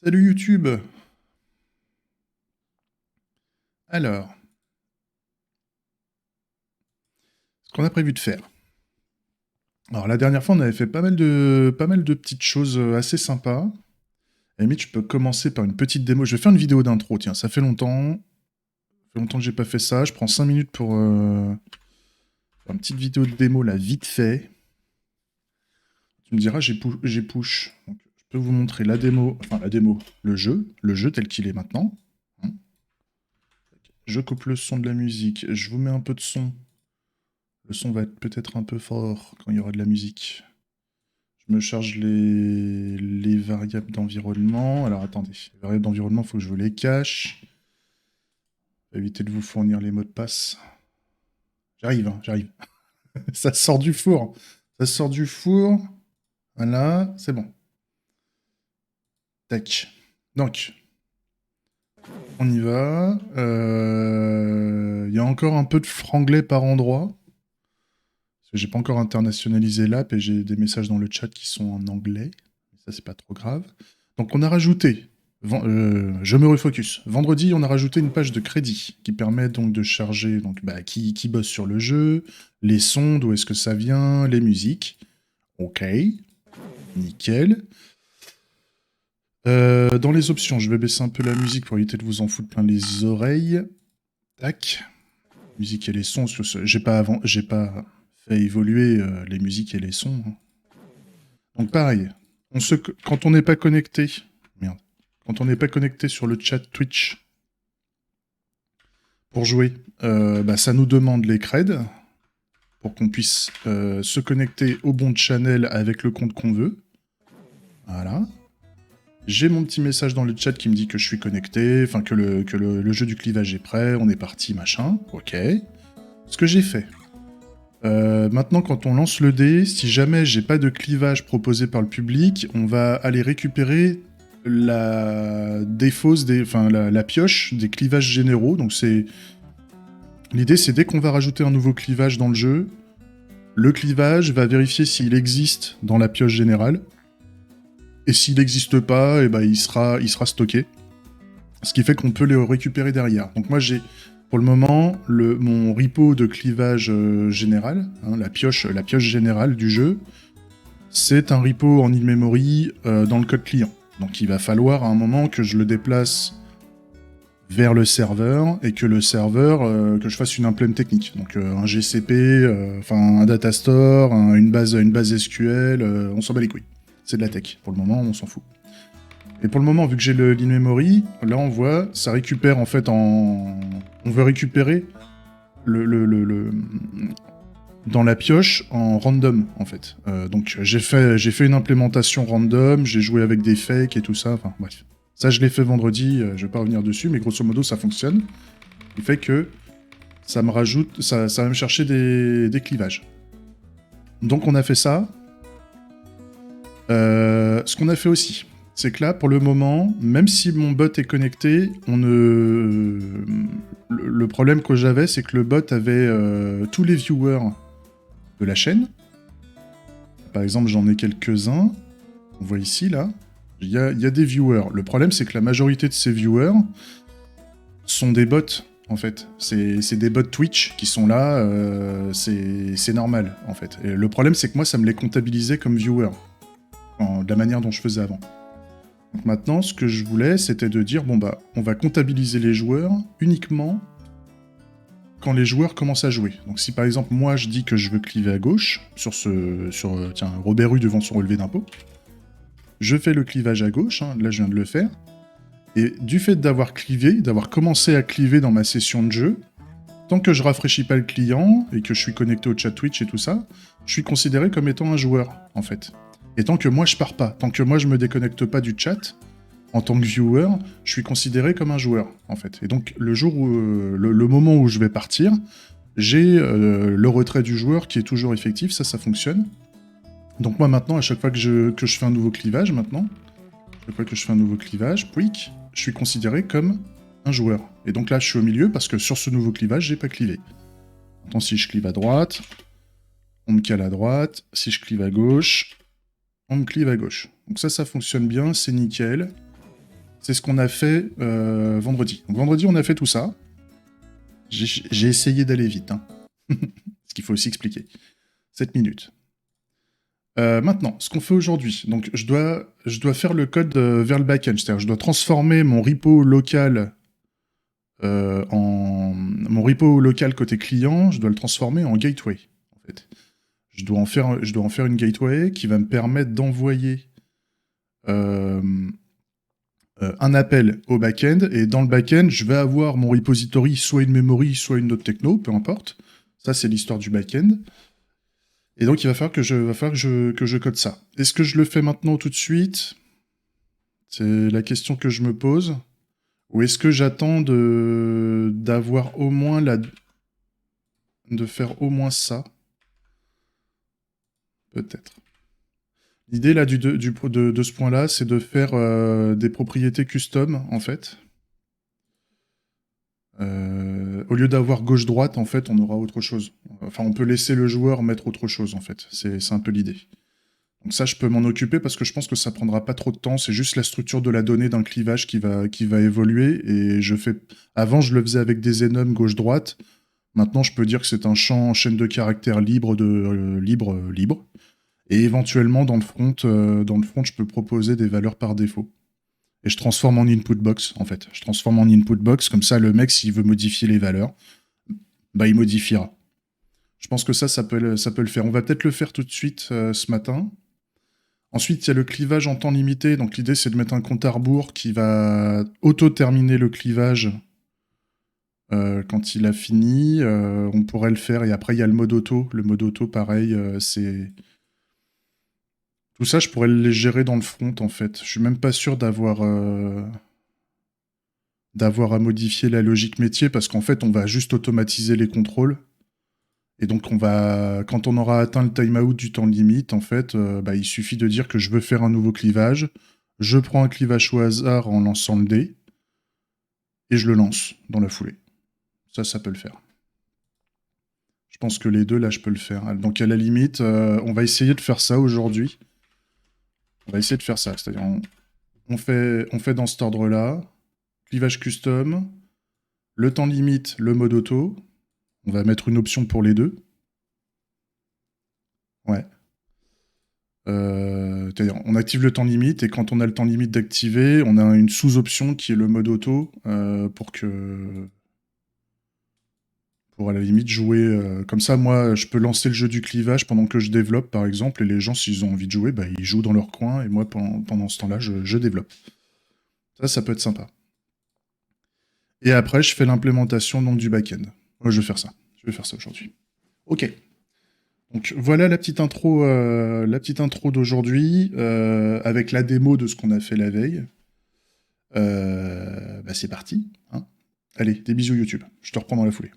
Salut YouTube. Alors, ce qu'on a prévu de faire. Alors la dernière fois, on avait fait pas mal de petites choses assez sympas. À la limite, je peux commencer par une petite démo. Je vais faire une vidéo d'intro, tiens, ça fait longtemps. Ça fait longtemps que j'ai pas fait ça. Je prends 5 minutes pour faire une petite vidéo de démo là, vite fait. Tu me diras, j'ai push. Donc, je peux vous montrer la démo, enfin la démo, le jeu tel qu'il est maintenant. Hein. Je coupe le son de la musique, je vous mets un peu de son. Le son va être peut-être un peu fort quand il y aura de la musique. Je me charge les variables d'environnement. Alors attendez, les variables d'environnement, il faut que je vous les cache. Éviter de vous fournir les mots de passe. J'arrive, hein, j'arrive. Ça sort du four. Ça sort du four. Voilà, c'est bon. Tac. Donc, on y va. Il y a encore un peu de franglais par endroit. Parce que j'ai pas encore internationalisé l'app et j'ai des messages dans le chat qui sont en anglais. Ça, c'est pas trop grave. Donc, on a rajouté. Je me refocus. Vendredi, on a rajouté une page de crédit qui permet donc de charger donc, qui bosse sur le jeu, les sons, d'où est-ce que ça vient, les musiques. Ok, nickel. Dans les options, je vais baisser un peu la musique pour éviter de vous en foutre plein les oreilles. Tac. Musique et les sons, parce que j'ai pas fait évoluer les musiques et les sons. Hein. Donc pareil, quand on n'est pas connecté, merde, quand on n'est pas connecté sur le chat Twitch pour jouer, ça nous demande les creds pour qu'on puisse se connecter au bon channel avec le compte qu'on veut. Voilà. J'ai mon petit message dans le chat qui me dit que je suis connecté, enfin que le jeu du clivage est prêt, on est parti, machin. Ok. Ce que j'ai fait. Maintenant, quand on lance le dé, si jamais j'ai pas de clivage proposé par le public, on va aller récupérer la défausse, la pioche des clivages généraux. Donc l'idée, c'est dès qu'on va rajouter un nouveau clivage dans le jeu, le clivage va vérifier s'il existe dans la pioche générale. Et s'il n'existe pas, il sera stocké. Ce qui fait qu'on peut les récupérer derrière. Donc moi, j'ai pour le moment mon repo de clivage général, hein, la pioche générale du jeu, c'est un repo en in-memory dans le code client. Donc il va falloir à un moment que je le déplace vers le serveur et que le serveur, que je fasse une implément technique. Donc un GCP, un data store, une base SQL, on s'en bat les couilles. C'est de la tech. Pour le moment, on s'en fout. Et pour le moment, vu que j'ai l'in-memory, là on voit, ça récupère en fait On veut récupérer dans la pioche en random en fait. Donc j'ai fait une implémentation random, j'ai joué avec des fakes et tout ça, enfin bref. Ça je l'ai fait vendredi, je vais pas revenir dessus, mais grosso modo ça fonctionne. Ce qui fait que ça me rajoute, ça va me chercher des clivages. Donc on a fait ça. Ce qu'on a fait aussi, c'est que là, pour le moment, même si mon bot est connecté, le problème que j'avais, c'est que le bot avait tous les viewers de la chaîne. Par exemple, j'en ai quelques-uns. On voit ici, là. Il y a des viewers. Le problème, c'est que la majorité de ces viewers sont des bots, en fait. C'est des bots Twitch qui sont là. C'est normal, en fait. Et le problème, c'est que moi, ça me les comptabilisait comme viewers. De la manière dont je faisais avant. Donc maintenant, ce que je voulais, c'était de dire, on va comptabiliser les joueurs uniquement quand les joueurs commencent à jouer. Donc si par exemple, moi, je dis que je veux cliver à gauche, tiens, Robert Rue devant son relevé d'impôt, je fais le clivage à gauche, hein, là je viens de le faire, et du fait d'avoir clivé, d'avoir commencé à cliver dans ma session de jeu, tant que je rafraîchis pas le client, et que je suis connecté au chat Twitch et tout ça, je suis considéré comme étant un joueur, en fait. Et tant que moi je pars pas, tant que moi je me déconnecte pas du chat, en tant que viewer, je suis considéré comme un joueur, en fait. Et donc, le moment où je vais partir, j'ai le retrait du joueur qui est toujours effectif, ça fonctionne. Donc moi, maintenant, à chaque fois que je fais un nouveau clivage, pouic, je suis considéré comme un joueur. Et donc là, je suis au milieu, parce que sur ce nouveau clivage, j'ai pas clivé. Maintenant, si je clive à droite, on me cale à droite. Si je clive à gauche, on me clive à gauche. Donc ça fonctionne bien, c'est nickel. c'est ce qu'on a fait vendredi. Donc, vendredi, on a fait tout ça. J'ai essayé d'aller vite, hein. Ce qu'il faut aussi expliquer. 7 minutes. Maintenant, ce qu'on fait aujourd'hui, donc je dois faire le code vers le backend, c'est-à-dire je dois transformer mon repo local mon repo local côté client, je dois le transformer en gateway. En fait, je dois en faire une gateway qui va me permettre d'envoyer un appel au backend, et dans le backend, je vais avoir mon repository, soit une memory, soit une autre techno, peu importe. Ça, c'est l'histoire du backend. Et donc, il va falloir que je code ça. Est-ce que je le fais maintenant tout de suite? C'est la question que je me pose. Ou est-ce que j'attends d'avoir au moins de faire au moins ça? Peut-être. L'idée là de ce point-là, c'est de faire des propriétés custom, en fait. Au lieu d'avoir gauche-droite, en fait, on aura autre chose. Enfin, on peut laisser le joueur mettre autre chose, en fait. C'est un peu l'idée. Donc ça, je peux m'en occuper parce que je pense que ça prendra pas trop de temps. C'est juste la structure de la donnée d'un clivage qui va évoluer. Et avant, je le faisais avec des enums gauche-droite. Maintenant, je peux dire que c'est un champ chaîne de caractères libre libre. Et éventuellement, dans le front, je peux proposer des valeurs par défaut. Et je transforme en input box, en fait. Je transforme en input box, comme ça, le mec, s'il veut modifier les valeurs, bah, il modifiera. Je pense que ça peut le faire. On va peut-être le faire tout de suite ce matin. Ensuite, il y a le clivage en temps limité. Donc, l'idée, c'est de mettre un compte à rebours qui va auto-terminer le clivage quand il a fini. On pourrait le faire. Et après, il y a le mode auto. Le mode auto, pareil, c'est... Tout ça, je pourrais les gérer dans le front, en fait. Je suis même pas sûr d'avoir à modifier la logique métier, parce qu'en fait, on va juste automatiser les contrôles. Et donc, quand on aura atteint le timeout du temps limite, en fait, il suffit de dire que je veux faire un nouveau clivage. Je prends un clivage au hasard en lançant le dé. Et je le lance dans la foulée. Ça peut le faire. Je pense que les deux, là, je peux le faire. Donc, à la limite, on va essayer de faire ça aujourd'hui. On va essayer de faire ça. C'est-à-dire, on fait dans cet ordre-là. Clivage custom. Le temps limite, le mode auto. On va mettre une option pour les deux. Ouais. C'est-à-dire, on active le temps limite, et quand on a le temps limite d'activer, on a une sous-option qui est le mode auto pour à la limite jouer. Comme ça, moi, je peux lancer le jeu du clivage pendant que je développe, par exemple, et les gens, s'ils ont envie de jouer, ils jouent dans leur coin, et moi, pendant ce temps-là, je développe. Ça peut être sympa. Et après, je fais l'implémentation donc, du back-end. Moi, je vais faire ça. Je vais faire ça aujourd'hui. Ok. Donc voilà la petite intro d'aujourd'hui, avec la démo de ce qu'on a fait la veille. C'est parti, hein. Allez, des bisous YouTube. Je te reprends dans la foulée.